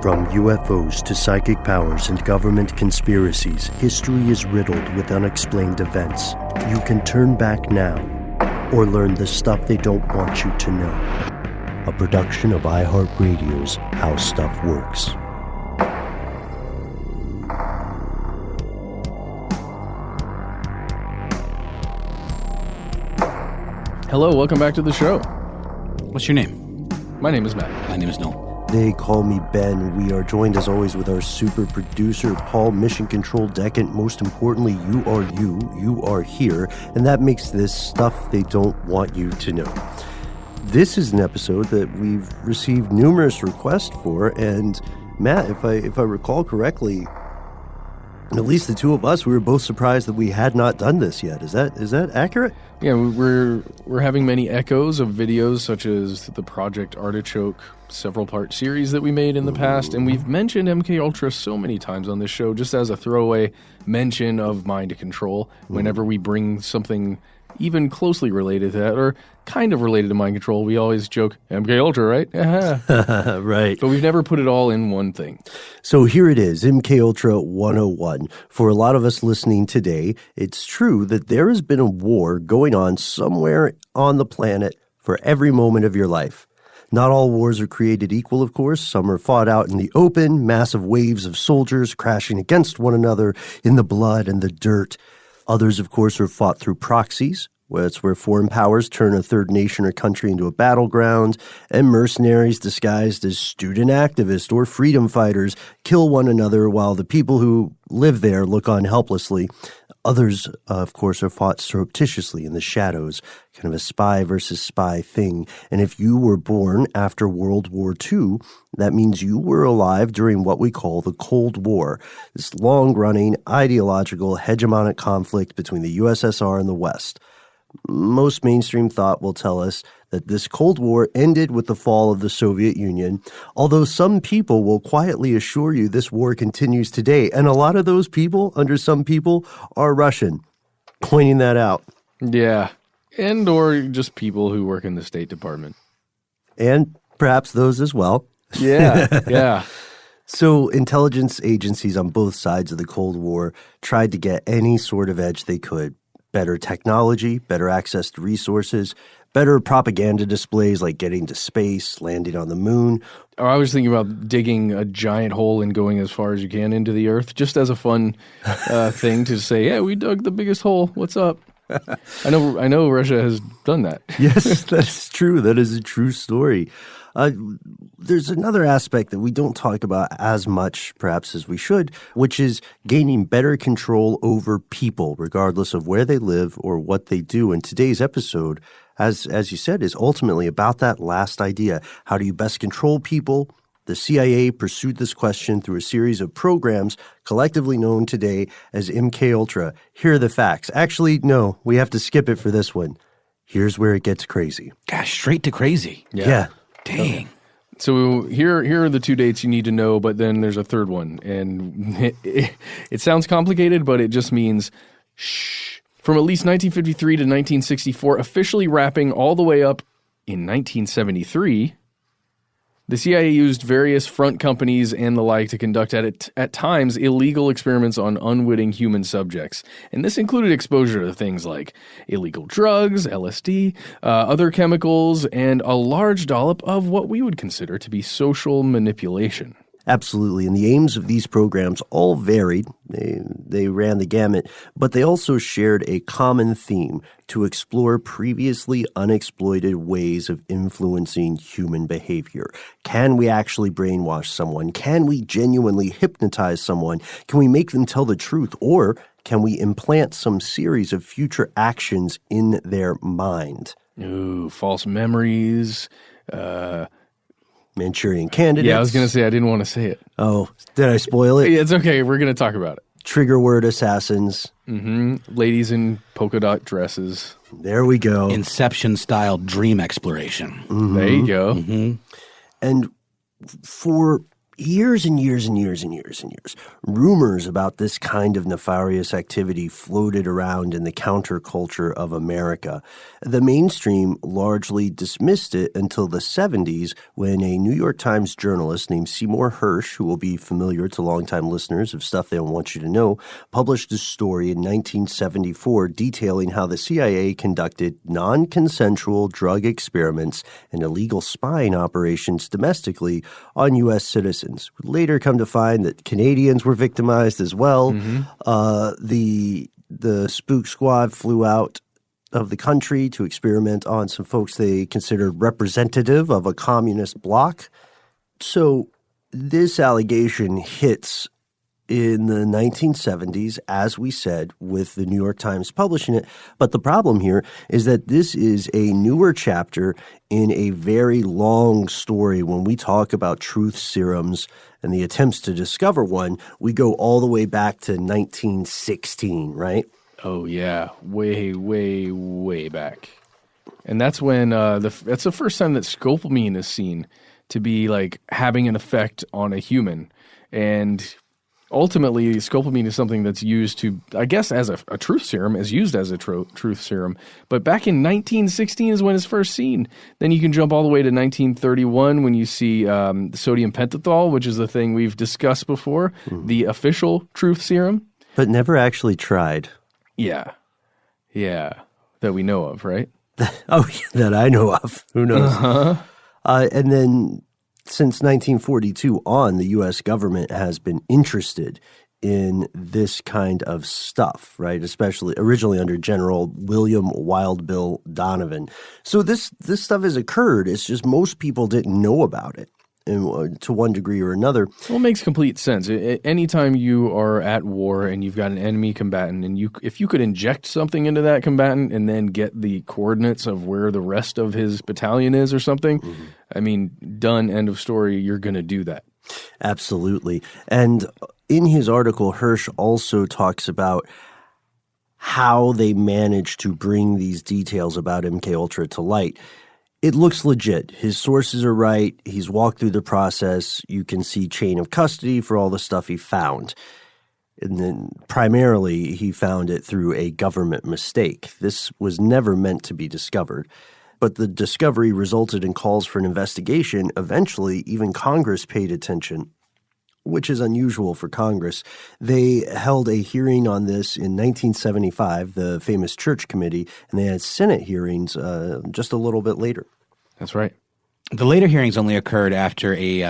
From UFOs to psychic powers and government conspiracies, history is riddled with unexplained events. You can turn back now or learn the stuff they don't want you to know. A production of iHeartRadio's How Stuff Works. Hello, welcome back to the show. What's your name? My name is Matt. My name is Noel. They call me Ben. We are joined as always with our super producer, Paul, Mission Control Decant. Most importantly, you are here, and that makes this stuff they don't want you to know. This is an episode that we've received numerous requests for, and Matt, if I recall correctly, at least the two of us, we were both surprised that we had not done this yet. Is that accurate? Yeah, we're having many echoes of videos such as the Project Artichoke several-part series that we made in the past, and we've mentioned MKUltra so many times on this show just as a throwaway mention of mind control whenever we bring something even closely related to that, or kind of related to mind control. We always joke, MKUltra, right? Right. But we've never put it all in one thing. So here it is, MKUltra 101. For a lot of us listening today, it's true that there has been a war going on somewhere on the planet for every moment of your life. Not all wars are created equal, of course. Some are fought out in the open, massive waves of soldiers crashing against one another in the blood and the dirt. Others, of course, are fought through proxies, where it's where foreign powers turn a third nation or country into a battleground, and mercenaries disguised as student activists or freedom fighters kill one another while the people who live there look on helplessly. Others, of course, are fought surreptitiously in the shadows, kind of a spy versus spy thing. And if you were born after World War II, that means you were alive during what we call the Cold War, this long-running ideological hegemonic conflict between the USSR and the West. Most mainstream thought will tell us that this Cold War ended with the fall of the Soviet Union, although some people will quietly assure you this war continues today. And a lot of those people, under some people, are Russian, pointing that out. Yeah, and or just people who work in the State Department. And perhaps those as well. Yeah, yeah. So intelligence agencies on both sides of the Cold War tried to get any sort of edge they could. Better technology, better access to resources, better propaganda displays like getting to space, landing on the moon. Oh, I was thinking about digging a giant hole and going as far as you can into the earth, just as a fun thing to say, yeah, we dug the biggest hole. What's up? I know Russia has done that. Yes, that's true. That is a true story. There's another aspect that we don't talk about as much, perhaps, as we should, which is gaining better control over people, regardless of where they live or what they do. And today's episode, as you said, is ultimately about that last idea. How do you best control people? The CIA pursued this question through a series of programs collectively known today as MKUltra. Here are the facts. Actually, no, we have to skip it for this one. Here's where it gets crazy. Gosh, straight to crazy. Yeah. Dang. So here are the two dates you need to know, but then there's a third one. And it sounds complicated, but it just means shh. From at least 1953 to 1964, officially wrapping all the way up in 1973, the CIA used various front companies and the like to conduct at times illegal experiments on unwitting human subjects. And this included exposure to things like illegal drugs, LSD, other chemicals, and a large dollop of what we would consider to be social manipulation. Absolutely. And the aims of these programs all varied. They ran the gamut, but they also shared a common theme: to explore previously unexploited ways of influencing human behavior. Can we actually brainwash someone? Can we genuinely hypnotize someone? Can we make them tell the truth? Or can we implant some series of future actions in their mind? Ooh, false memories, Manchurian candidates. Yeah, I was going to say, I didn't want to say it. Oh, did I spoil it? It's okay. We're going to talk about it. Trigger word assassins. Mm-hmm. Ladies in polka dot dresses. There we go. Inception-style dream exploration. Mm-hmm. There you go. Mm-hmm. And for years and years and years and years and years, rumors about this kind of nefarious activity floated around in the counterculture of America. The mainstream largely dismissed it until the 70s when a New York Times journalist named Seymour Hersh, who will be familiar to longtime listeners of Stuff They Don't Want You to Know, published a story in 1974 detailing how the CIA conducted non-consensual drug experiments and illegal spying operations domestically on U.S. citizens. Would later come to find that Canadians were victimized as well. The Spook Squad flew out of the country to experiment on some folks they considered representative of a communist bloc. So this allegation hits in the 1970s, as we said, with the New York Times publishing it. But the problem here is that this is a newer chapter in a very long story. When we talk about truth serums and the attempts to discover one, we go all the way back to 1916, right? Oh, yeah. Way, way, way back. And that's when that's the first time that scopolamine is seen to be like having an effect on a human. And ultimately, scopolamine is something that's used to, I guess, as a truth serum, is used as a truth serum. But back in 1916 is when it's first seen. Then you can jump all the way to 1931 when you see sodium pentothal, which is the thing we've discussed before, the official truth serum. But never actually tried. Yeah. Yeah. That we know of, right? Oh, yeah, that I know of. Who knows? And then since 1942 on, the U.S. government has been interested in this kind of stuff, right? Especially originally under General William Wild Bill Donovan. So this stuff has occurred. It's just most people didn't know about it. And to one degree or another. Well, it makes complete sense. Anytime you are at war and you've got an enemy combatant, and if you could inject something into that combatant and then get the coordinates of where the rest of his battalion is or something, I mean, done, end of story, you're going to do that. Absolutely. And in his article, Hersh also talks about how they managed to bring these details about MKUltra to light. It looks legit. His sources are right. He's walked through the process. You can see chain of custody for all the stuff he found. And then primarily he found it through a government mistake. This was never meant to be discovered. But the discovery resulted in calls for an investigation. Eventually, even Congress paid attention, which is unusual for Congress. They held a hearing on this in 1975, the famous Church Committee, and they had Senate hearings just a little bit later. That's right. The later hearings only occurred after a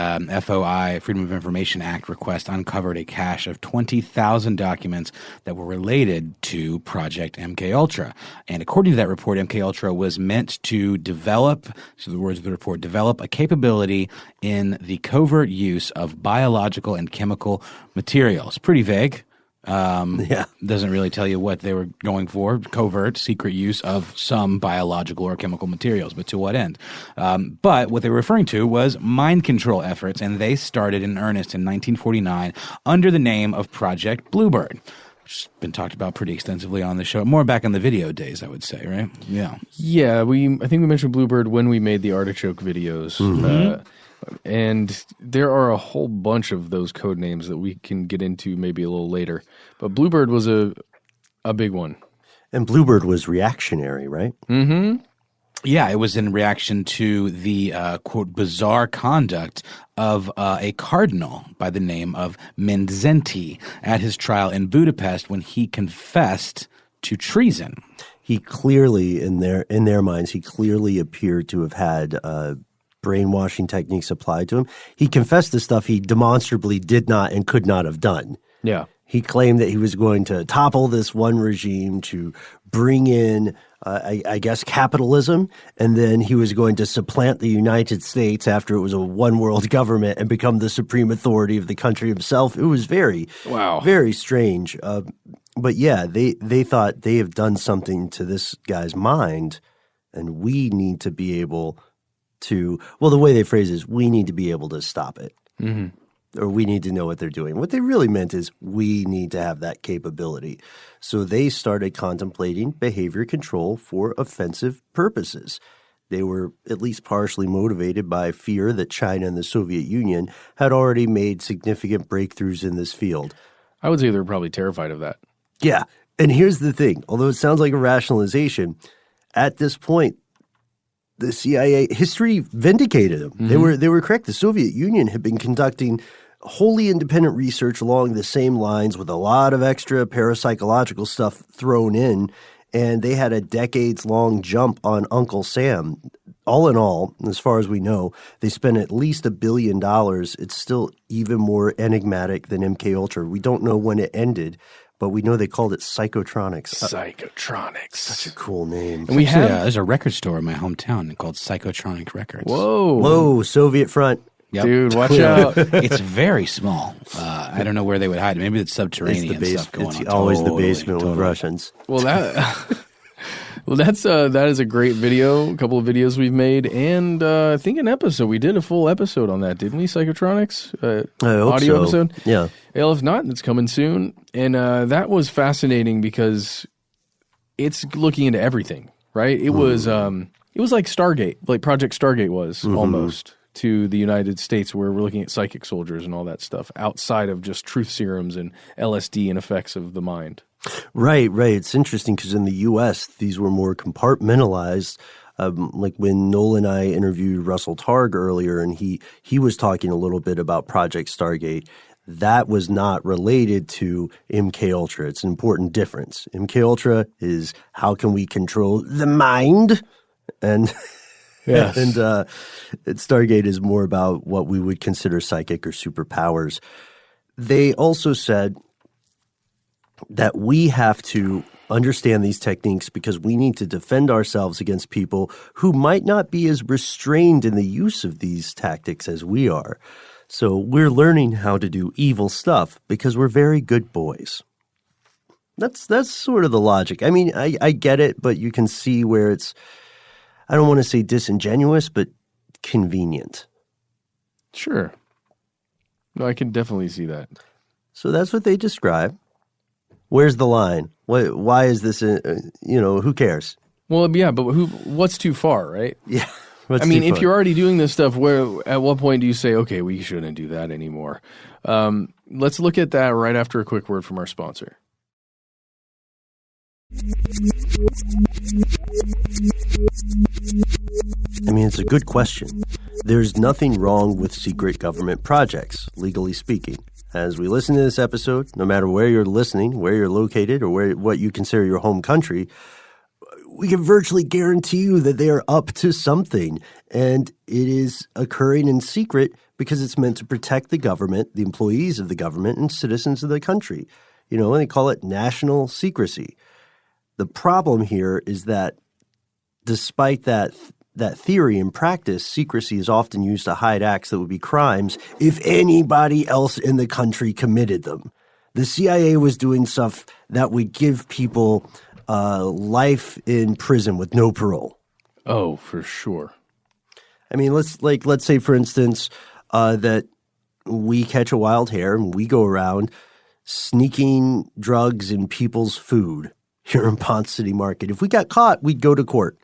FOI, Freedom of Information Act request uncovered a cache of 20,000 documents that were related to Project MKUltra. And according to that report, MKUltra was meant to develop, so the words of the report, develop a capability in the covert use of biological and chemical materials. Pretty vague. Doesn't really tell you what they were going for. Covert, secret use of some biological or chemical materials, but to what end? But what they were referring to was mind control efforts, and they started in earnest in 1949 under the name of Project Bluebird. Which has been talked about pretty extensively on the show. More back in the video days, I would say, right? Yeah. Yeah, I think we mentioned Bluebird when we made the artichoke videos. And there are a whole bunch of those code names that we can get into maybe a little later. But Bluebird was a big one. And Bluebird was reactionary, right? Mm-hmm. Yeah, it was in reaction to the, quote, bizarre conduct of a cardinal by the name of Mindszenty at his trial in Budapest when he confessed to treason. He clearly, in their minds, he clearly appeared to have had brainwashing techniques applied to him. He confessed to stuff he demonstrably did not and could not have done. Yeah. He claimed that he was going to topple this one regime to bring in, I guess, capitalism, and then he was going to supplant the United States after it was a one-world government and become the supreme authority of the country himself. It was very strange. But yeah, they thought they have done something to this guy's mind, and we need to be able to, well, the way they phrase it is, we need to be able to stop it. Or we need to know what they're doing. What they really meant is we need to have that capability. So they started contemplating behavior control for offensive purposes. They were at least partially motivated by fear that China and the Soviet Union had already made significant breakthroughs in this field. I would say they're probably terrified of that. Yeah. And here's the thing. Although it sounds like a rationalization, at this point, the CIA history vindicated them. Mm-hmm. They were correct. The Soviet Union had been conducting wholly independent research along the same lines with a lot of extra parapsychological stuff thrown in. And they had a decades-long jump on Uncle Sam. All in all, as far as we know, they spent at least $1 billion. It's still even more enigmatic than MKUltra. We don't know when it ended, but we know they called it Psychotronics. Psychotronics. Such a cool name. And we have there's a record store in my hometown called Psychotronic Records. Whoa, Soviet front. Yep. Dude, watch out. It's very small. I don't know where they would hide it. Maybe it's subterranean stuff going on. It's always the Totally, basement with Russians. Well, that is a great video. A couple of videos we've made, and I think an episode. We did a full episode on that, didn't we? Psychotronics I hope audio so. episode. Yeah. Well, if not, it's coming soon. And that was fascinating because it's looking into everything. Right? It was like Stargate, like Project Stargate was almost to the United States, where we're looking at psychic soldiers and all that stuff outside of just truth serums and LSD and effects of the mind. Right. It's interesting because in the U.S., these were more compartmentalized. Like when Noel and I interviewed Russell Targ earlier, and he was talking a little bit about Project Stargate. That was not related to MKUltra. It's an important difference. MKUltra is how can we control the mind, and Yes. and Stargate is more about what we would consider psychic or superpowers. They also said that we have to understand these techniques because we need to defend ourselves against people who might not be as restrained in the use of these tactics as we are. So we're learning how to do evil stuff because we're very good boys. That's sort of the logic. I mean, I get it, but you can see where it's, I don't want to say disingenuous, but convenient. Sure. No, I can definitely see that. So that's what they describe. Where's the line? Why is this, who cares? Well, yeah, but what's too far, right? Yeah. I mean, if you're already doing this stuff, at what point do you say, okay, we shouldn't do that anymore? Let's look at that right after a quick word from our sponsor. I mean, it's a good question. There's nothing wrong with secret government projects, legally speaking. As we listen to this episode, no matter where you're listening, where you're located, or what you consider your home country, we can virtually guarantee you that they are up to something. And it is occurring in secret because it's meant to protect the government, the employees of the government, and citizens of the country. And they call it national secrecy. The problem here is that despite that theory, in practice, secrecy is often used to hide acts that would be crimes if anybody else in the country committed them. The CIA was doing stuff that would give people life in prison with no parole. Oh, for sure. I mean, let's say, for instance, that we catch a wild hare and we go around sneaking drugs in people's food here in Ponce City Market. If we got caught, we'd go to court.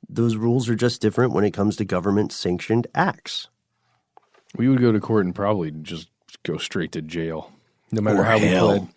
Those rules are just different when it comes to government-sanctioned acts. We would go to court and probably just go straight to jail, no matter how we pled.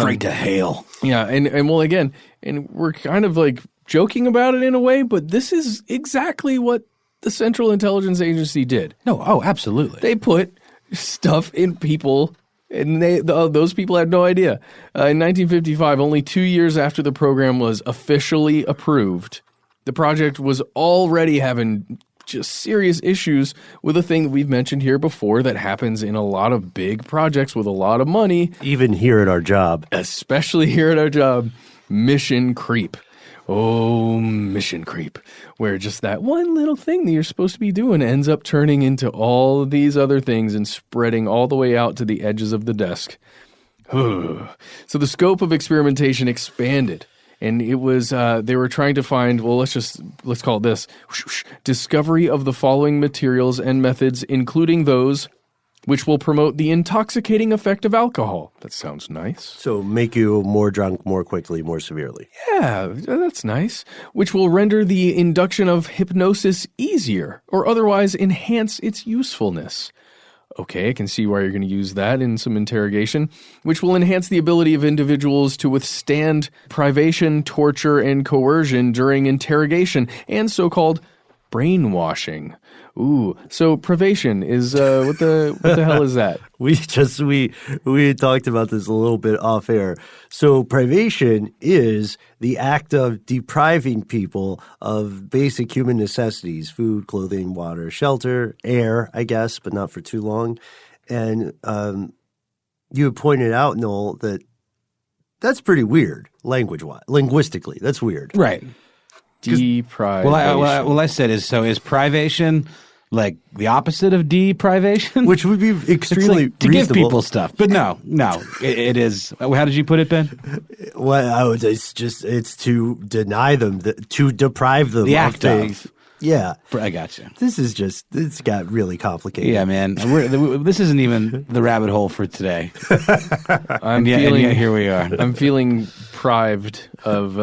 Straight to hell. Yeah, and well, again, and we're kind of like joking about it in a way, but this is exactly what the Central Intelligence Agency did. No, absolutely. They put stuff in people, and those people had no idea. In 1955, only 2 years after the program was officially approved, the project was already having just serious issues with a thing that we've mentioned here before that happens in a lot of big projects with a lot of money. Even here at our job. Especially here at our job, mission creep. Oh, mission creep, where just that one little thing that you're supposed to be doing ends up turning into all of these other things and spreading all the way out to the edges of the desk. So the scope of experimentation expanded. And it was, they were trying to find, well, let's call it this, discovery of the following materials and methods, including those which will promote the intoxicating effect of alcohol. That sounds nice. So make you more drunk more quickly, more severely. Yeah, that's nice. Which will render the induction of hypnosis easier or otherwise enhance its usefulness. Okay, I can see why you're going to use that in some interrogation, which will enhance the ability of individuals to withstand privation, torture, and coercion during interrogation and so-called brainwashing. Ooh, so privation is what the hell is that? We had talked about this a little bit off air. So privation is the act of depriving people of basic human necessities: food, clothing, water, shelter, air, I guess, but not for too long. And you had pointed out, Noel, that that's pretty weird linguistically. That's weird, Right. Deprivation. Well, I said is privation like the opposite of deprivation? Which would be extremely to give reasonable. people stuff. But no, it is. How did you put it, Ben? Well, it's to deny them, to deprive them The of act things. of. Yeah. I got you. It's got really complicated. Yeah, man. This isn't even the rabbit hole for today. and yet here we are. I'm feeling prived of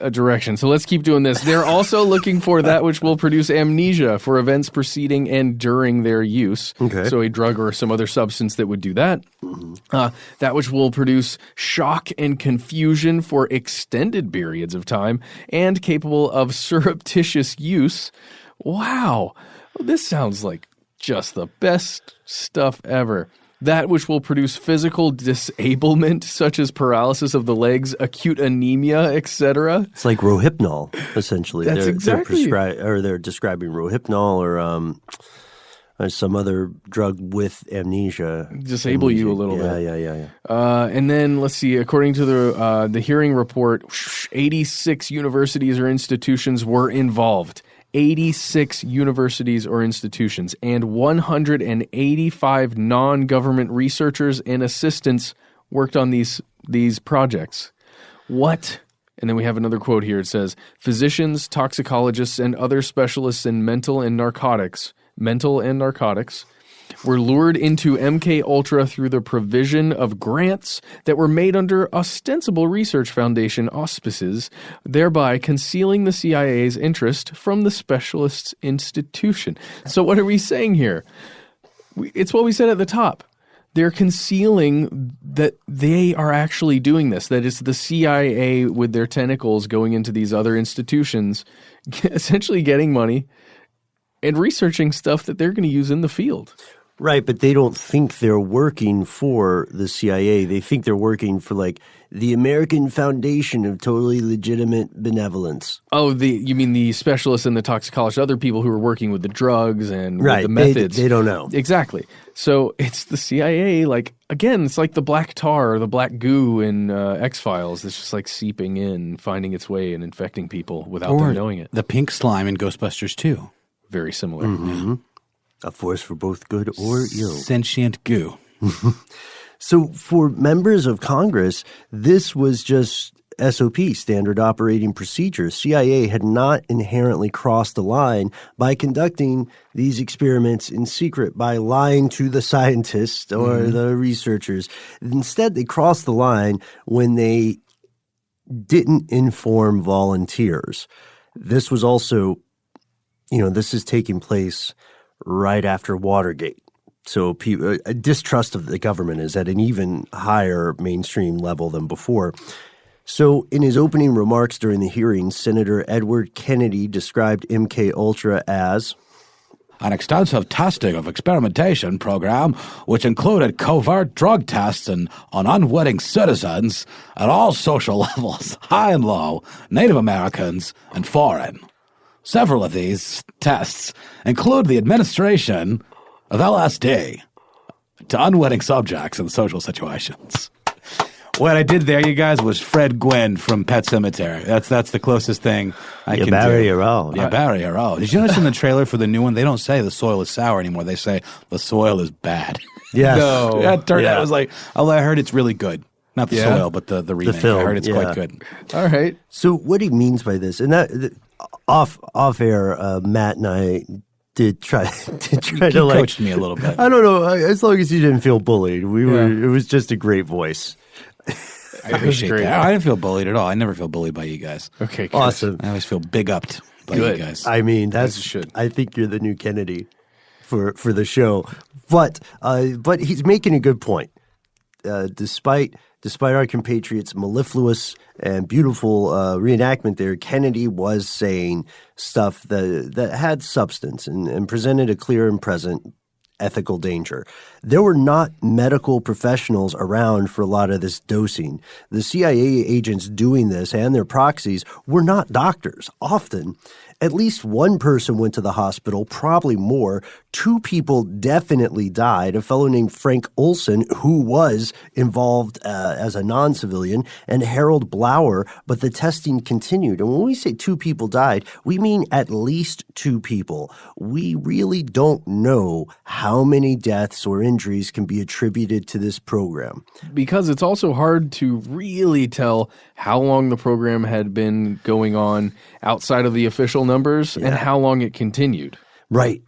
a direction. So let's keep doing this. They're also looking for that which will produce amnesia for events preceding and during their use. Okay. So a drug or some other substance that would do that. Mm-hmm. That which will produce shock and confusion for extended periods of time and capable of surreptitious use. Wow. This sounds like just the best stuff ever. That which will produce physical disablement, such as paralysis of the legs, acute anemia, etc. It's like Rohypnol, essentially. That's exactly. They're describing Rohypnol or some other drug with amnesia. Disable you a little bit. Yeah. And then let's see. According to the hearing report, 86 universities or institutions were involved. 86 universities or institutions and 185 non-government researchers and assistants worked on these projects. What? And then we have another quote here. It says, physicians, toxicologists, and other specialists in mental and narcotics were lured into MKUltra through the provision of grants that were made under ostensible Research Foundation auspices, thereby concealing the CIA's interest from the specialist's institution. So what are we saying here? It's what we said at the top. They're concealing that they are actually doing this, that it's the CIA with their tentacles going into these other institutions, essentially getting money and researching stuff that they're going to use in the field. Right, but they don't think they're working for the CIA. They think they're working for, like, the American Foundation of Totally Legitimate Benevolence. Oh, you mean the specialists and the toxicologists, other people who are working with the drugs and with the methods. They don't know. Exactly. So it's the CIA, like, again, it's like the black tar or the black goo in X-Files. It's just like seeping in, finding its way and infecting people without them knowing it. The pink slime in Ghostbusters 2. Very similar. Mm-hmm. Yeah. A force for both good or ill. Sentient goo. So for members of Congress, this was just SOP, standard operating procedure. CIA had not inherently crossed the line by conducting these experiments in secret, by lying to the scientists or the researchers. Instead, they crossed the line when they didn't inform volunteers. This was also, this is taking place right after Watergate. So a distrust of the government is at an even higher mainstream level than before. So in his opening remarks during the hearing, Senator Edward Kennedy described MKUltra as an extensive testing of experimentation program which included covert drug tests on unwitting citizens at all social levels, high and low, Native Americans, and foreign. Several of these tests include the administration of LSD to unwitting subjects in social situations. What I did there, you guys, was Fred Gwynn from Pet Sematary. That's the closest thing I can do. Barry Yarrow. Yeah, Barry Yarrow. Did you notice in the trailer for the new one, they don't say the soil is sour anymore. They say the soil is bad. Yes. No. That turned out, I was like, I heard it's really good. Not the soil, but the remake. film, I heard it's quite good. All right. So what he means by this, and that off air, Matt and I to try He to like coached me a little bit. I don't know, as long as you didn't feel bullied. It was just a great voice. I appreciate great. that. I didn't feel bullied at all. I never feel bullied by you guys. Okay, good. Awesome. I always feel big upped by Good. you guys. I mean, As you should. I think you're the new Kennedy for the show. But he's making a good point. Despite our compatriots' mellifluous and beautiful reenactment there, Kennedy was saying stuff that had substance and presented a clear and present ethical danger. There were not medical professionals around for a lot of this dosing. The CIA agents doing this and their proxies were not doctors. Often, at least one person went to the hospital, probably more. 2 people definitely died. A fellow named Frank Olson, who was involved as a non-civilian, and Harold Blauer, but the testing continued. And when we say 2 people died, we mean at least 2 people. We really don't know how many deaths or injuries can be attributed to this program. Because it's also hard to really tell how long the program had been going on outside of the official numbers and how long it continued. Right.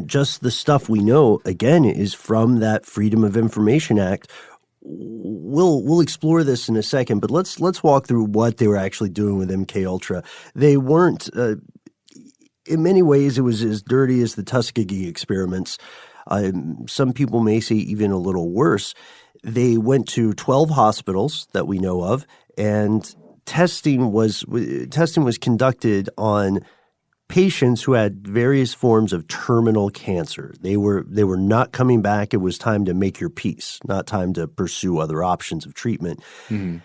Just the stuff we know, again, is from that Freedom of Information Act. We'll explore this in a second, but let's walk through what they were actually doing with MKUltra. They weren't, in many ways, it was as dirty as the Tuskegee experiments. Some people may say even a little worse. They went to 12 hospitals that we know of, and testing was conducted on patients who had various forms of terminal cancer. They were not coming back. It was time to make your peace, not time to pursue other options of treatment. Mm-hmm.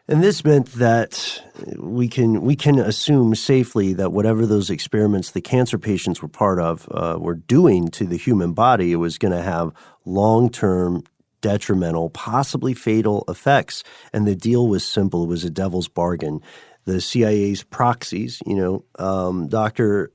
And this meant that we can assume safely that whatever those experiments the cancer patients were part of were doing to the human body, it was going to have long-term detrimental, possibly fatal effects. And the deal was simple. It was a devil's bargain. The CIA's proxies, Dr.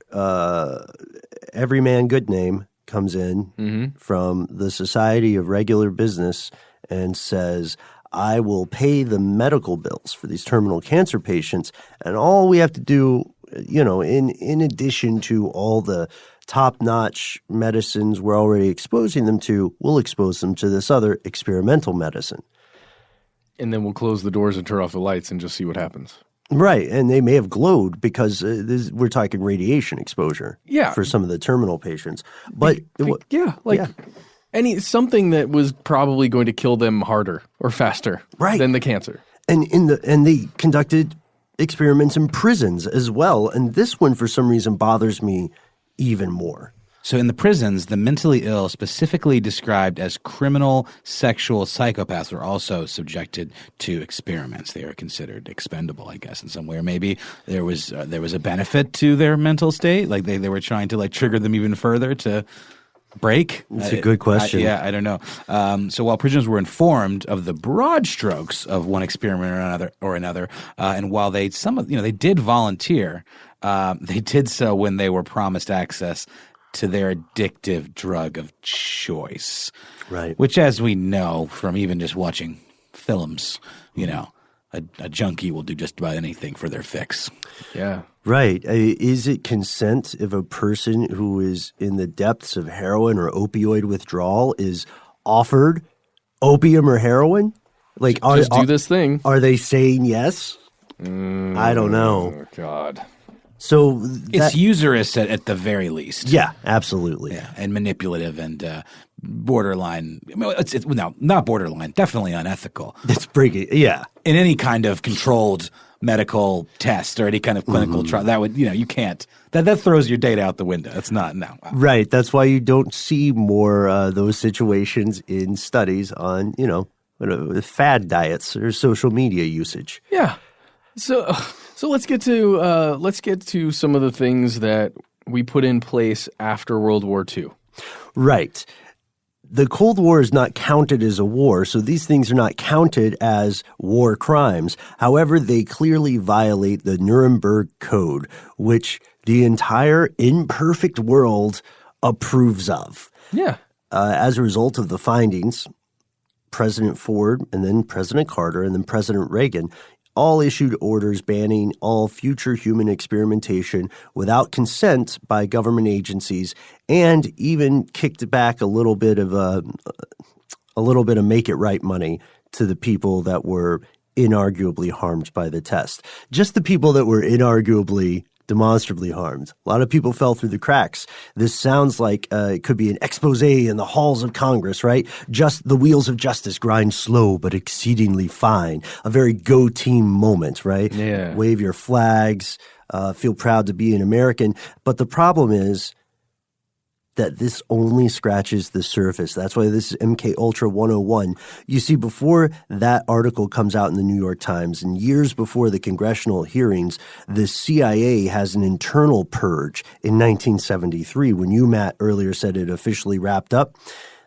Everyman Goodname comes in from the Society of Regular Business and says, I will pay the medical bills for these terminal cancer patients, and all we have to do, in addition to all the top-notch medicines we're already exposing them to, we'll expose them to this other experimental medicine. And then we'll close the doors and turn off the lights and just see what happens. Right, and they may have glowed because we're talking radiation exposure for some of the terminal patients. But something that was probably going to kill them harder or faster than the cancer. And they conducted experiments in prisons as well. And this one, for some reason, bothers me even more. So in the prisons, the mentally ill, specifically described as criminal sexual psychopaths, were also subjected to experiments. They are considered expendable, I guess, in some way. Or maybe there was a benefit to their mental state, like they were trying to trigger them even further to break. It's a good question. I don't know. So while prisoners were informed of the broad strokes of one experiment or another, and while they did volunteer, they did so when they were promised access to their addictive drug of choice. Right. Which, as we know from even just watching films, a junkie will do just about anything for their fix. Yeah. Right. Is it consent if a person who is in the depths of heroin or opioid withdrawal is offered opium or heroin? Just do this thing. Are they saying yes? I don't know. Oh, God. So it's usurious at the very least. Yeah, absolutely. Yeah, and manipulative and borderline. It's not borderline. Definitely unethical. It's breaking. Yeah, in any kind of controlled medical test or any kind of clinical trial, that would you can't. That throws your data out the window. It's not right. That's why you don't see more those situations in studies on fad diets or social media usage. Yeah. So let's get to some of the things that we put in place after World War II. Right. The Cold War is not counted as a war, so these things are not counted as war crimes. However, they clearly violate the Nuremberg Code, which the entire imperfect world approves of. Yeah. As a result of the findings, President Ford and then President Carter and then President Reagan all issued orders banning all future human experimentation without consent by government agencies, and even kicked back a little bit of make it right money to the people that were inarguably harmed by the test. Just the people that were inarguably, demonstrably harmed. A lot of people fell through the cracks. This sounds like it could be an expose in the halls of Congress, right? Just the wheels of justice grind slow but exceedingly fine. A very go team moment, right? Yeah. Wave your flags, feel proud to be an American. But the problem is that this only scratches the surface. That's why this is MKUltra 101. You see, before that article comes out in the New York Times and years before the congressional hearings, the CIA has an internal purge in 1973. When you, Matt, earlier said it officially wrapped up,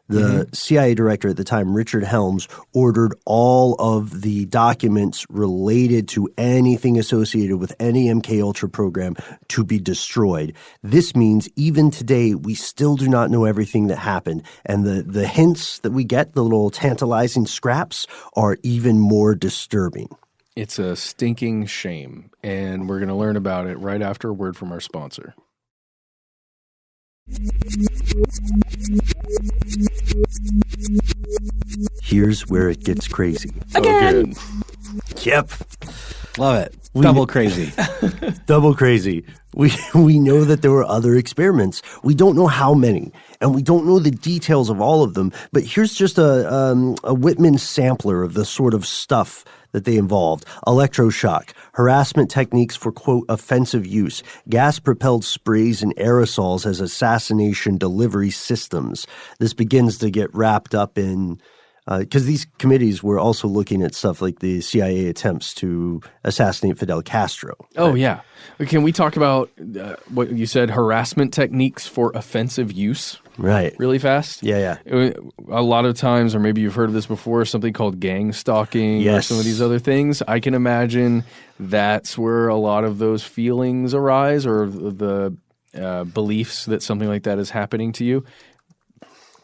the CIA director at the time, Richard Helms, ordered all of the documents related to anything associated with any MKUltra program to be destroyed. This means even today, we still do not know everything that happened. And the hints that we get, the little tantalizing scraps, are even more disturbing. It's a stinking shame, and we're going to learn about it right after a word from our sponsor. Here's where it gets crazy. Again. Yep. Love it. Double crazy. Double crazy. We know that there were other experiments. We don't know how many, and we don't know the details of all of them. But here's just a Whitman sampler of the sort of stuff that they involved. Electroshock, harassment techniques for, quote, offensive use, gas-propelled sprays and aerosols as assassination delivery systems. This begins to get wrapped up in because these committees were also looking at stuff like the CIA attempts to assassinate Fidel Castro. Oh, yeah. Can we talk about what you said, harassment techniques for offensive use? Right. Really fast? Yeah. A lot of times, or maybe you've heard of this before, something called gang stalking or some of these other things. I can imagine that's where a lot of those feelings arise, or the beliefs that something like that is happening to you.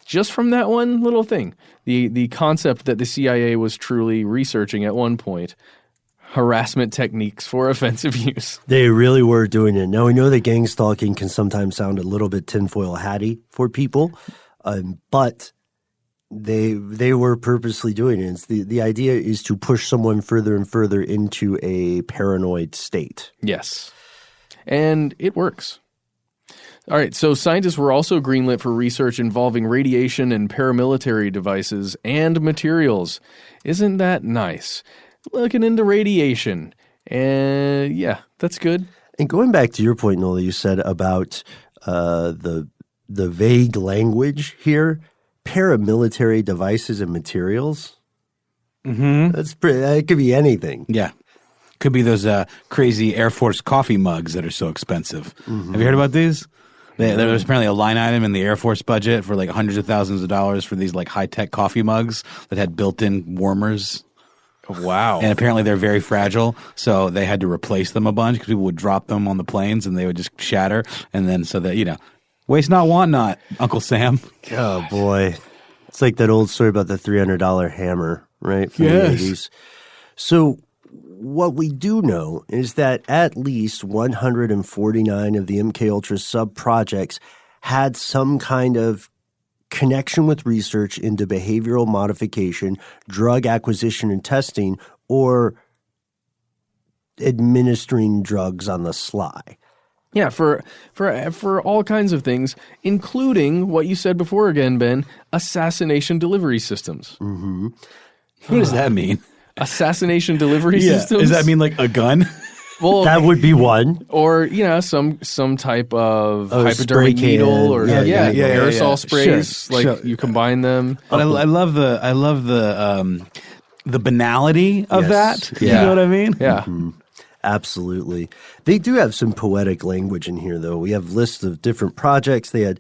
Just from that one little thing, the concept that the CIA was truly researching at one point, harassment techniques for offensive use. They really were doing it. Now, we know that gang stalking can sometimes sound a little bit tinfoil hatty for people, but they were purposely doing it. It's the idea is to push someone further and further into a paranoid state. Yes. And it works. All right, so scientists were also greenlit for research involving radiation and paramilitary devices and materials. Isn't that nice? Looking into radiation. And yeah, that's good. And going back to your point, Nola, you said about the vague language here, paramilitary devices and materials. Mm-hmm. That could be anything. Yeah. Could be those crazy Air Force coffee mugs that are so expensive. Mm-hmm. Have you heard about these? There was apparently a line item in the Air Force budget for like hundreds of thousands of dollars for these like high-tech coffee mugs that had built-in warmers. Wow. And apparently they're very fragile, so they had to replace them a bunch because people would drop them on the planes and they would just shatter. And then so that, waste not, want not, Uncle Sam. Oh, boy. It's like that old story about the $300 hammer, right? From the 80s. So what we do know is that at least 149 of the MKUltra sub-projects had some kind of connection with research into behavioral modification, drug acquisition and testing, or administering drugs on the sly. Yeah, for all kinds of things, including what you said before again, Ben, assassination delivery systems. Mm-hmm. What does that mean? Assassination delivery systems? Does that mean like a gun? Well, that would be one. Or, some type of hypodermic needle or aerosol sprays. Sure. You combine them. But I love the banality of that. Yeah. You know what I mean? Yeah. Mm-hmm. Absolutely. They do have some poetic language in here, though. We have lists of different projects. They had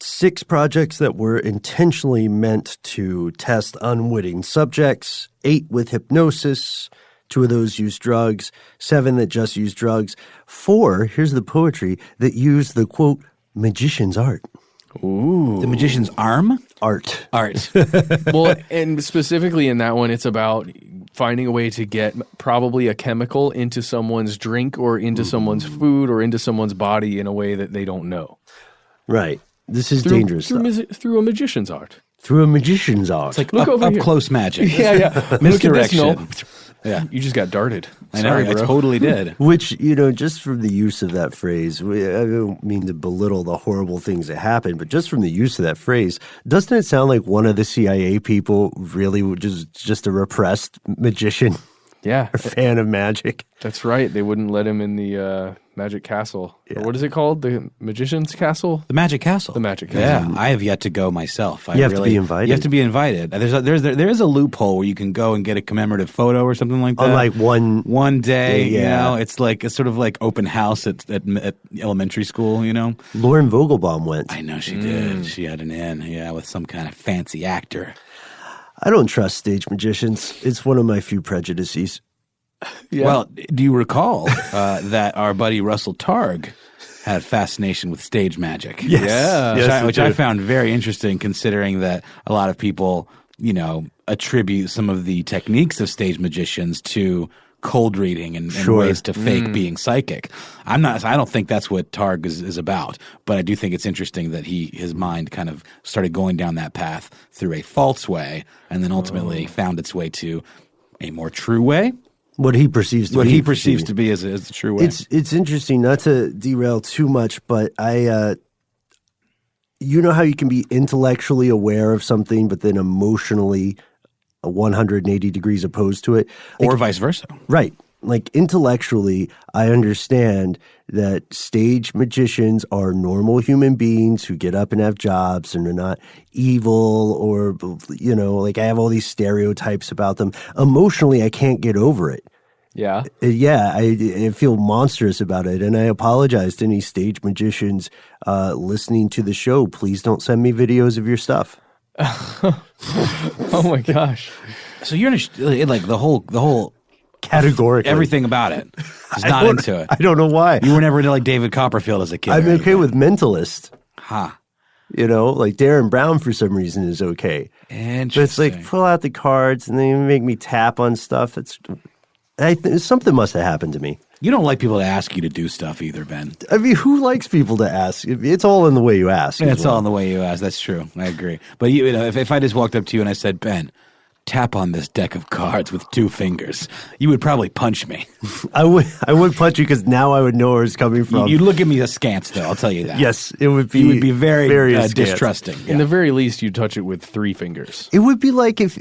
6 projects that were intentionally meant to test unwitting subjects, 8 with hypnosis, 2 of those used drugs, 7 that just used drugs, 4, here's the poetry, that used the, quote, magician's art. Ooh. The magician's arm? Art. Art. Well, and specifically in that one, it's about finding a way to get probably a chemical into someone's drink or into someone's food or into someone's body in a way that they don't know. Right. This is dangerous stuff. Through a magician's art. Through a magician's art. It's like Look over up here. close magic. Yeah. Misdirection. Yeah. You just got darted. I know, Sorry, I bro. totally did. Which, just from the use of that phrase, I don't mean to belittle the horrible things that happen, but just from the use of that phrase, doesn't it sound like one of the CIA people really was just a repressed magician Yeah. or fan of magic? That's right. They wouldn't let him in the Magic Castle. Or what is it called? The Magician's Castle? The Magic Castle. The Magic Castle. Yeah, I have yet to go myself. You have to be invited. You have to be invited. There is a loophole where you can go and get a commemorative photo or something like that. On like one day, yeah. it's sort of like open house at elementary school, Lauren Vogelbaum went. I know she did. She had an in, with some kind of fancy actor. I don't trust stage magicians. It's one of my few prejudices. Yeah. Well, do you recall that our buddy Russell Targ had a fascination with stage magic? Yes. Yeah. Yes, which I do. found very interesting, considering that a lot of people, attribute some of the techniques of stage magicians to cold reading and ways to fake being psychic. I don't think that's what Targ is about, but I do think it's interesting that his mind kind of started going down that path through a false way and then ultimately found its way to a more true way. What he perceives to be. As the true way. It's interesting, not to derail too much, but how you can be intellectually aware of something, but then emotionally 180 degrees opposed to it. Or vice versa. Right. Like intellectually, I understand that stage magicians are normal human beings who get up and have jobs and they're not evil or, I have all these stereotypes about them. Emotionally, I can't get over it. Yeah. Yeah, I feel monstrous about it. And I apologize to any stage magicians listening to the show. Please don't send me videos of your stuff. Oh my gosh. So you're like the whole Categorically. everything about it. Is not into it. I don't know why. You were never into like David Copperfield as a kid. I'm okay with mentalist. Ha. Like Darren Brown for some reason is okay. Interesting. But it's like pull out the cards and then make me tap on stuff. Something must have happened to me. You don't like people to ask you to do stuff either, Ben. I mean, who likes people to ask? It's all in the way you ask. Yeah, it's all in the way you ask. That's true. I agree. But if I just walked up to you and I said, Ben, tap on this deck of cards with 2 fingers, you would probably punch me. I would punch you because now I would know where it's coming from. You'd look at me askance, though. I'll tell you that. Yes, it would be. You would be very askance. distrusting. In the very least, you'd touch it with 3 fingers. It would be like if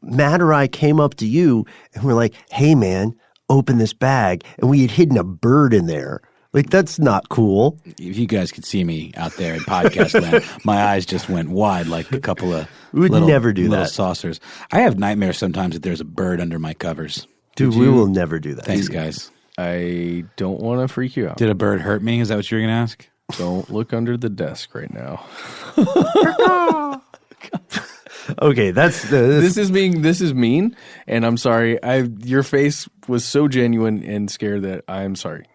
Matt or I came up to you and we're like, "Hey, man, open this bag," and we had hidden a bird in there. Like, that's not cool. If you guys could see me out there in podcast land, my eyes just went wide like a couple of We would never do little that. saucers. I have nightmares sometimes that there's a bird under my covers. Dude, we will never do that. Thanks, guys. I don't want to freak you out. Did a bird hurt me? Is that what you were going to ask? Don't look under the desk right now. Okay, This is mean, and I'm sorry. Your face was so genuine and scared that I'm sorry.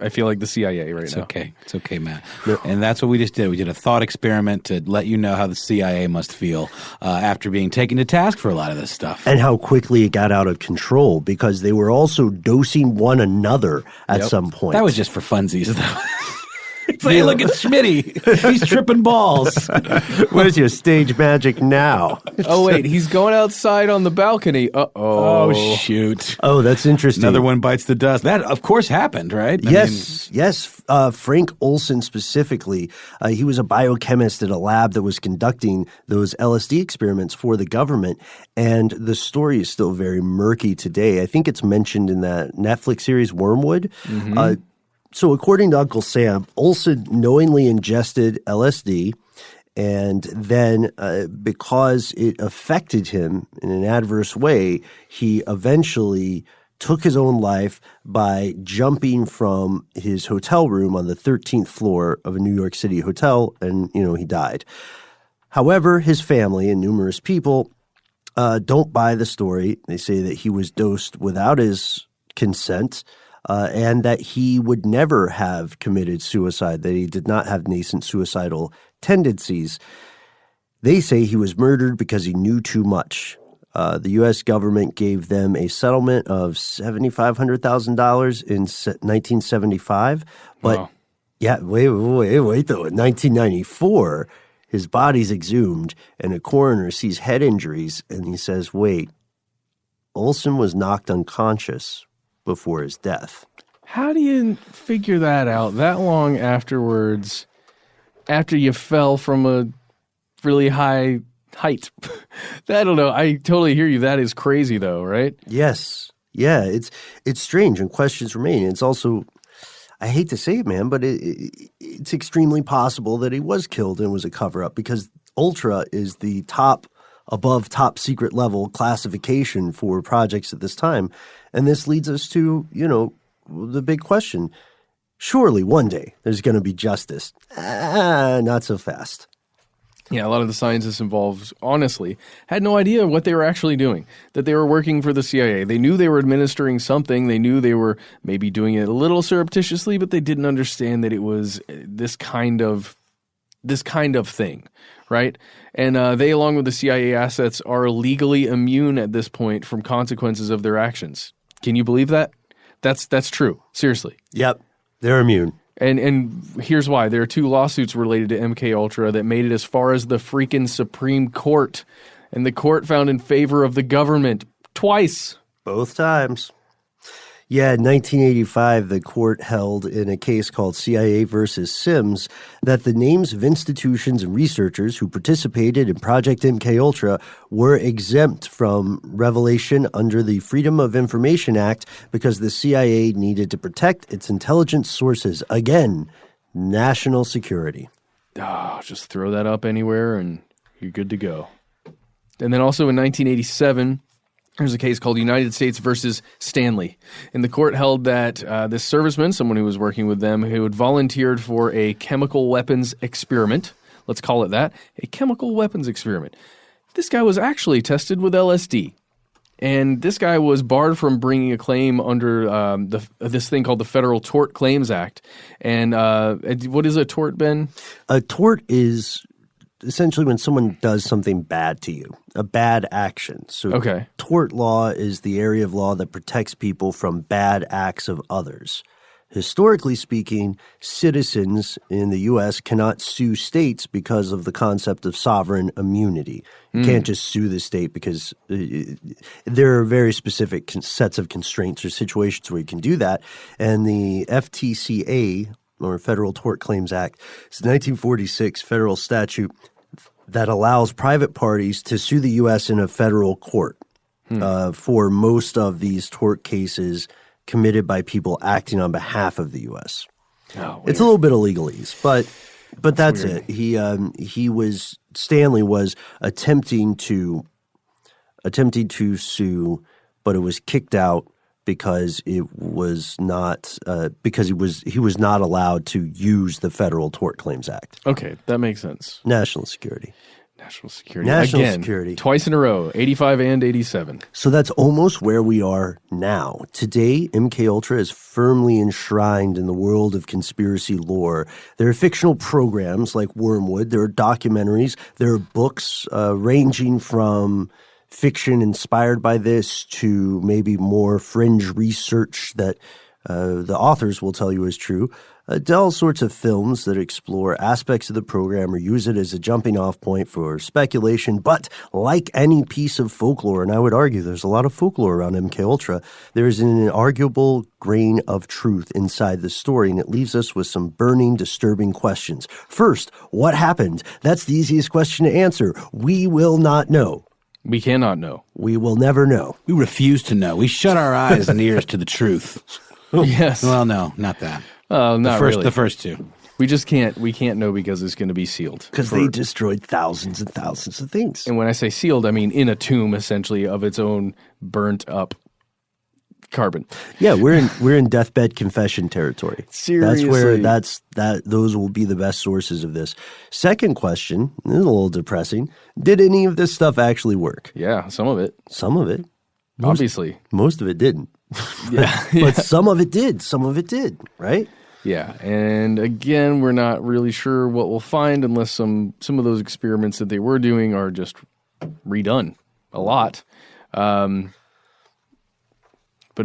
I feel like the CIA right now. Okay. It's okay, Matt. And that's what we just did. We did a thought experiment to let you know how the CIA must feel after being taken to task for a lot of this stuff. and how quickly it got out of control because they were also dosing one another at some point. That was just for funsies, though. It's like, look at Schmitty. He's tripping balls. Where's your stage magic now? Oh wait, he's going outside on the balcony. Oh, shoot. Oh, that's interesting. Another one bites the dust. That, of course, happened, right? Yes. Frank Olson specifically, he was a biochemist at a lab that was conducting those LSD experiments for the government, and the story is still very murky today. I think it's mentioned in that Netflix series Wormwood. So according to Uncle Sam, Olson knowingly ingested LSD, and then because it affected him in an adverse way, he eventually took his own life by jumping from his hotel room on the 13th floor of a New York City hotel, and, he died. However, his family and numerous people don't buy the story. They say that he was dosed without his consent, and that he would never have committed suicide, that he did not have nascent suicidal tendencies. They say he was murdered because he knew too much. The U.S. government gave them a settlement of $7,500,000 in 1975. But, Wow. yeah, wait, though. In 1994, his body's exhumed, and a coroner sees head injuries, and he says, wait, Olson was knocked unconscious before his death. How do you figure that out that long afterwards, after you fell from a really high height? I don't know. I totally hear you. That is crazy, though, right? Yes. Yeah, it's strange, and questions remain. It's also, I hate to say it, man, but it's extremely possible that he was killed and was a cover-up, because Ultra is the above top secret level classification for projects at this time. And this leads us to, the big question. Surely one day there's going to be justice. Not so fast. Yeah, a lot of the scientists involved, honestly, had no idea what they were actually doing, that they were working for the CIA. They knew they were administering something. They knew they were maybe doing it a little surreptitiously, but they didn't understand that it was this kind of thing, right? And they, along with the CIA assets, are legally immune at this point from consequences of their actions. Can you believe that? That's true. Seriously. Yep. They're immune. And here's why. There are 2 lawsuits related to MKUltra that made it as far as the freaking Supreme Court. And the court found in favor of the government twice. Both times. Yeah, in 1985, the court held in a case called CIA versus Sims that the names of institutions and researchers who participated in Project MKUltra were exempt from revelation under the Freedom of Information Act because the CIA needed to protect its intelligence sources. Again, national security. Just throw that up anywhere and you're good to go. And then also in 1987... there's a case called United States versus Stanley. And the court held that this serviceman, someone who was working with them, who had volunteered for a chemical weapons experiment, let's call it that, a chemical weapons experiment. This guy was actually tested with LSD. And this guy was barred from bringing a claim under this thing called the Federal Tort Claims Act. And what is a tort, Ben? A tort is essentially when someone does something bad to you, a bad action. So okay. Tort law is the area of law that protects people from bad acts of others. Historically speaking, citizens in the U.S. cannot sue states because of the concept of sovereign immunity. You can't just sue the state because there are very specific sets of constraints or situations where you can do that. And the FTCA, or Federal Tort Claims Act, is a 1946 federal statute that allows private parties to sue the U.S. in a federal court for most of these tort cases committed by people acting on behalf of the U.S. Oh, it's a little bit of legalese, but that's weird. It. Stanley was attempting to sue, but it was kicked out because it was not because he was not allowed to use the Federal Tort Claims Act. Okay, that makes sense. National security. National security. Twice in a row, 85 and 87. So that's almost where we are now. Today, MKUltra is firmly enshrined in the world of conspiracy lore. There are fictional programs like Wormwood. There are documentaries. There are books ranging from fiction inspired by this to maybe more fringe research that the authors will tell you is true. To all sorts of films that explore aspects of the program or use it as a jumping off point for speculation. But like any piece of folklore, and I would argue there's a lot of folklore around MKUltra, there's an inarguable grain of truth inside the story, and it leaves us with some burning, disturbing questions. First, what happened? That's the easiest question to answer. We will not know. We cannot know. We will never know. We refuse to know. We shut our eyes and ears to the truth. Yes. Well, no, not that. Not really. The first two. We just can't. We can't know because it's going to be sealed. Because they destroyed thousands and thousands of things. And when I say sealed, I mean in a tomb, essentially, of its own burnt up carbon. Yeah, we're in deathbed confession territory. Seriously, those will be the best sources of this. Second question, this is a little depressing. Did any of this stuff actually work? Yeah, some of it. Some of it. Obviously. Most of it didn't. Yeah. But some of it did. Some of it did, right? Yeah, and again, we're not really sure what we'll find unless some of those experiments that they were doing are just redone. a lot. But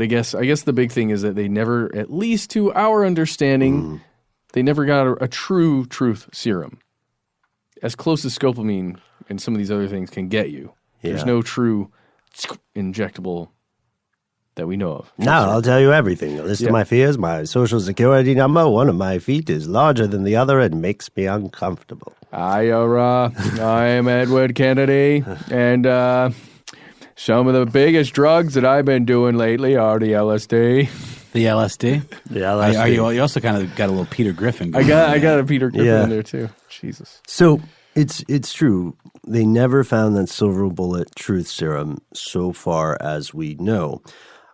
I guess the big thing is that they never, at least to our understanding, they never got a true truth serum. As close as scopolamine and some of these other things can get you. Yeah. There's no true injectable that we know of. Now I'll tell you everything. List of my fears. My social security number. One of my feet is larger than the other and makes me uncomfortable. I am Edward Kennedy, and some of the biggest drugs that I've been doing lately are the LSD. The LSD? The LSD. You also kind of got a little Peter Griffin. I got a Peter Griffin in there too. Jesus. So it's true. They never found that silver bullet truth serum so far as we know.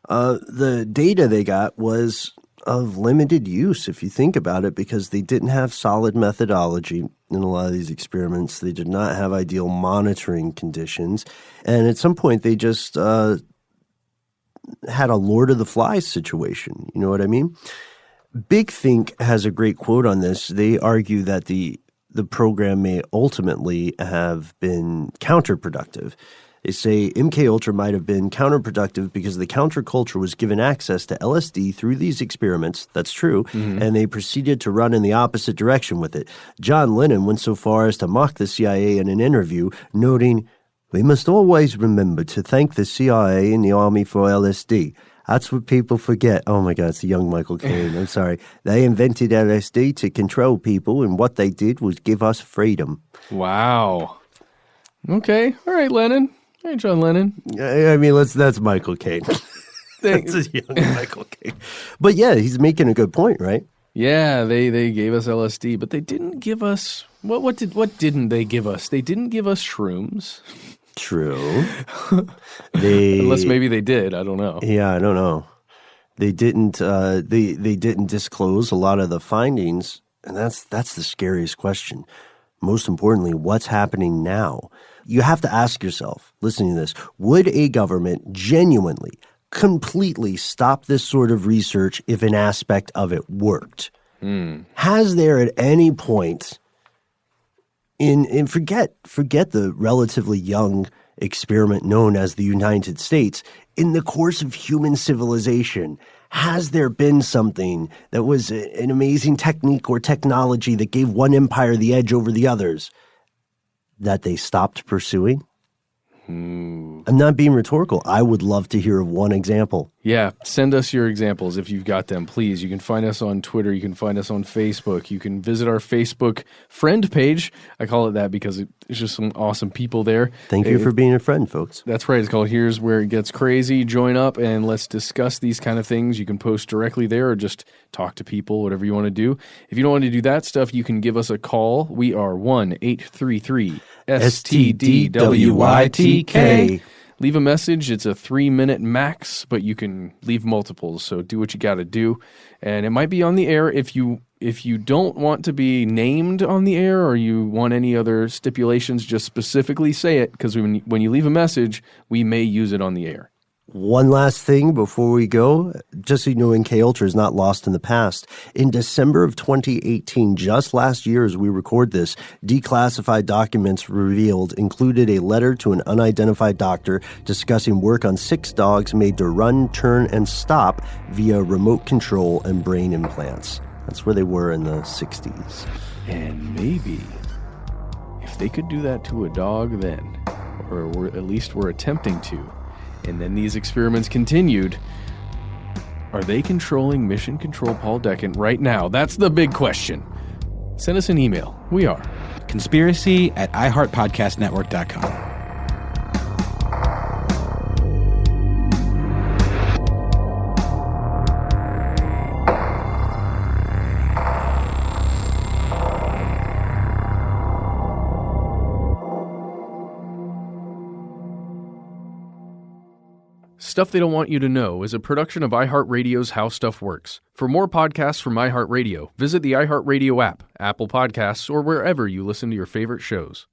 The data they got was of limited use, if you think about it, because they didn't have solid methodology in a lot of these experiments. They did not have ideal monitoring conditions. And at some point, they just had a Lord of the Flies situation. You know what I mean? Big Think has a great quote on this. They argue that the program may ultimately have been counterproductive. They say MKUltra might have been counterproductive because the counterculture was given access to LSD through these experiments. That's true. And they proceeded to run in the opposite direction with it. John Lennon went so far as to mock the CIA in an interview, noting, "We must always remember to thank the CIA and the Army for LSD. That's what people forget." Oh my God, it's the young Michael Caine. I'm sorry. They invented LSD to control people, and what they did was give us freedom. Wow. Okay. All right, Lennon. Hey, John Lennon. I mean, that's Michael Caine. That's a young Michael Caine. But yeah, he's making a good point, right? Yeah, they gave us LSD, but they didn't give us what didn't they give us? They didn't give us shrooms. True. Unless maybe they did. I don't know. Yeah, I don't know. They didn't. They didn't disclose a lot of the findings, and that's the scariest question. Most importantly, what's happening now? You have to ask yourself, listening to this, would a government genuinely, completely stop this sort of research if an aspect of it worked? Has there at any point forget the relatively young experiment known as the United States, in the course of human civilization, has there been something that was an amazing technique or technology that gave one empire the edge over the others that they stopped pursuing? I'm not being rhetorical. I would love to hear of one example. Yeah, send us your examples if you've got them, please. You can find us on Twitter. You can find us on Facebook. You can visit our Facebook friend page. I call it that because it's just some awesome people there. Thank you for being a friend, folks. That's right. It's called Here's Where It Gets Crazy. Join up and let's discuss these kind of things. You can post directly there or just talk to people, whatever you want to do. If you don't want to do that stuff, you can give us a call. We are 1-833-STDWYTK. Leave a message. It's a 3-minute max, but you can leave multiples. So do what you got to do. And it might be on the air if you don't want to be named on the air or you want any other stipulations, just specifically say it, because when you leave a message, we may use it on the air. One last thing before we go, just so you know, MKUltra is not lost in the past. In December of 2018, just last year as we record this, declassified documents revealed included a letter to an unidentified doctor discussing work on 6 dogs made to run, turn, and stop via remote control and brain implants. That's where they were in the 60s. And maybe if they could do that to a dog then, or at least were attempting to, and then these experiments continued, are they controlling Mission Control Paul Decant right now? That's the big question. Send us an email. We are conspiracy@iHeartPodcastNetwork.com. Stuff They Don't Want You to Know is a production of iHeartRadio's How Stuff Works. For more podcasts from iHeartRadio, visit the iHeartRadio app, Apple Podcasts, or wherever you listen to your favorite shows.